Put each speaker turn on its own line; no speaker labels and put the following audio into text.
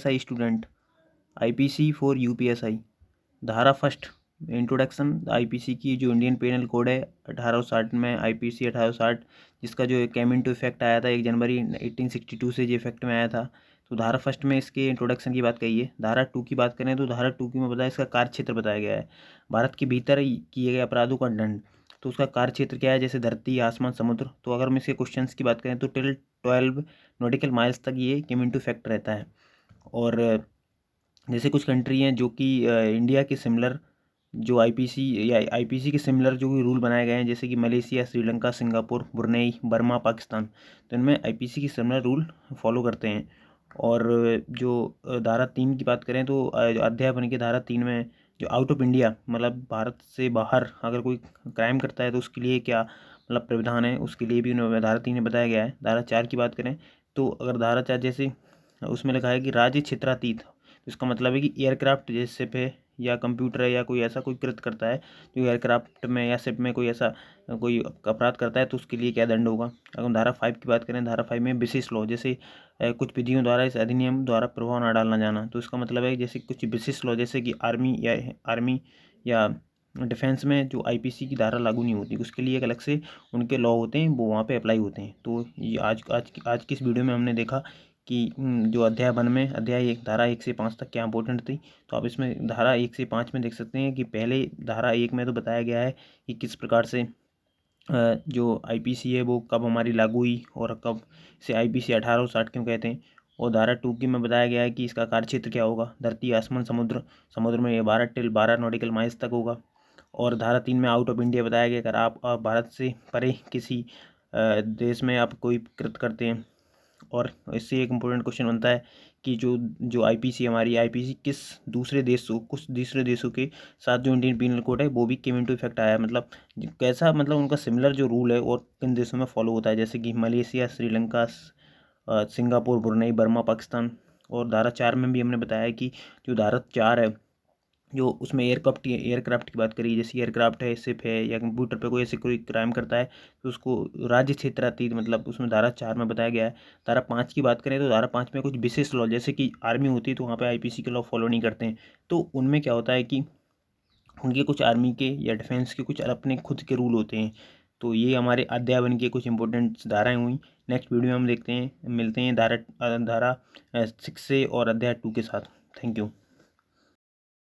I student IPC for UPSI. धारा first introduction IPC की जो इंडियन पेनल कोड है 1860 में आईपीसी 1860 जिसका जो केम इनटू इफेक्ट आया था 1 जनवरी 1862 से जो इफेक्ट में आया था। तो धारा फर्स्ट में इसके इंट्रोडक्शन की बात कही है। धारा 2 की बात करें तो धारा 2 की में बताया इसका कार्य क्षेत्र बताया गया है। भारत के भीतर किए गए अपराधों का दंड, तो उसका कार्य क्षेत्र क्या है, जैसे धरती, आसमान, समुद्र। तो अगर हम इसके क्वेश्चंस की बात करें तो टिल 12 नॉटिकल माइल्स तक ये केम इनटू इफेक्ट रहता है। और जैसे कुछ कंट्री हैं जो कि इंडिया के सिमिलर जो आईपीसी या आईपीसी के सिमिलर जो रूल बनाए गए हैं, जैसे कि Malaysia, Sri Lanka, Singapore, Brunei, Burma, Pakistan, तो इनमें आईपीसी की सिमिलर रूल फॉलो करते हैं। और जो धारा 3 की बात करें तो अध्याय बन के धारा 3 में जो आउट ऑफ इंडिया मतलब भारत से बाहर अगर कोई क्राइम करता है तो उसके लिए क्या मतलब प्रावधान है, उसके लिए भी उन्होंने धारा 3 में बताया गया है। धारा 4 की बात करें तो अगर धारा 4 जैसे उसमें लिखा है कि राज्य क्षेत्रातीत, तो इसका मतलब है कि एयरक्राफ्ट जैसे पे या कंप्यूटर या कोई ऐसा कोई कृत्य करता है जो एयरक्राफ्ट में या शिप में कोई ऐसा कोई अपराध करता है तो उसके लिए क्या दंड होगा। अगर हम धारा 5 की बात करें, धारा 5 में विशेष लॉ, जैसे कुछ विधियों द्वारा इस अधिनियम द्वारा प्रभाव न डालना जाना, तो इसका मतलब है जैसे कुछ विशेष लॉ जैसे कि आर्मी या डिफेंस में जो आईपीसी की धारा लागू नहीं होती, उसके लिए एक अलग से उनके लॉ होते हैं, वो वहाँ पे अप्लाई होते हैं। तो ये आज की इस वीडियो में हमने देखा कि जो अध्याय 1 में अध्याय 1 धारा 1 से 5 तक क्या इंपॉर्टेंट थी। तो आप इसमें धारा 1 से 5 में देख सकते हैं कि पहले धारा 1 में तो बताया गया है कि किस प्रकार से जो आईपीसी है वो कब हमारी लागू हुई और कब से आईपीसी 1860 क्यों कहते हैं। और धारा 2 की में बताया गया है कि इसका कार्य क्षेत्र क्या होगा, धरती, आसमान, समुद्र। समुद्र में ये 12 टिल 12 नॉटिकल माइल्स तक होगा। और धारा 3 में आउट ऑफ इंडिया बताया गया, अगर आप भारत से परे किसी देश में आप कोई कृत्य करते हैं। और इससे एक इम्पोर्टेंट क्वेश्चन बनता है कि जो आईपीसी हमारी आईपीसी कुछ दूसरे देशों के साथ जो इंडियन पीनल कोड है वो भी केम इनटू इफेक्ट आया है। मतलब कैसा, मतलब उनका सिमिलर जो रूल है और किन देशों में फॉलो होता है, जैसे कि Malaysia, Sri Lanka, Singapore, Brunei, Burma, Pakistan. और धारा 4 में भी हमने बताया कि जो धारा 4 है जो उसमें एयरक्राफ्ट की बात करी, जैसे एयरक्राफ्ट है, शिप है या कंप्यूटर पे कोई ऐसे कोई क्राइम करता है तो उसको राज्य क्षेत्रातीत मतलब उसमें धारा 4 में बताया गया है। धारा 5 की बात करें तो धारा 5 में कुछ विशेष लॉ, जैसे कि आर्मी होती है तो वहाँ पे आईपीसी के लॉ फॉलो नहीं करते हैं, तो उनमें क्या होता है कि उनके कुछ आर्मी के या डिफेंस के कुछ अपने खुद के रूल होते हैं। तो ये हमारे अध्याय बन के कुछ इंपॉर्टेंट धाराएं हुई। नेक्स्ट वीडियो में हम देखते हैं, मिलते हैं धारा 6 से और अध्याय 2 के साथ। Thank you.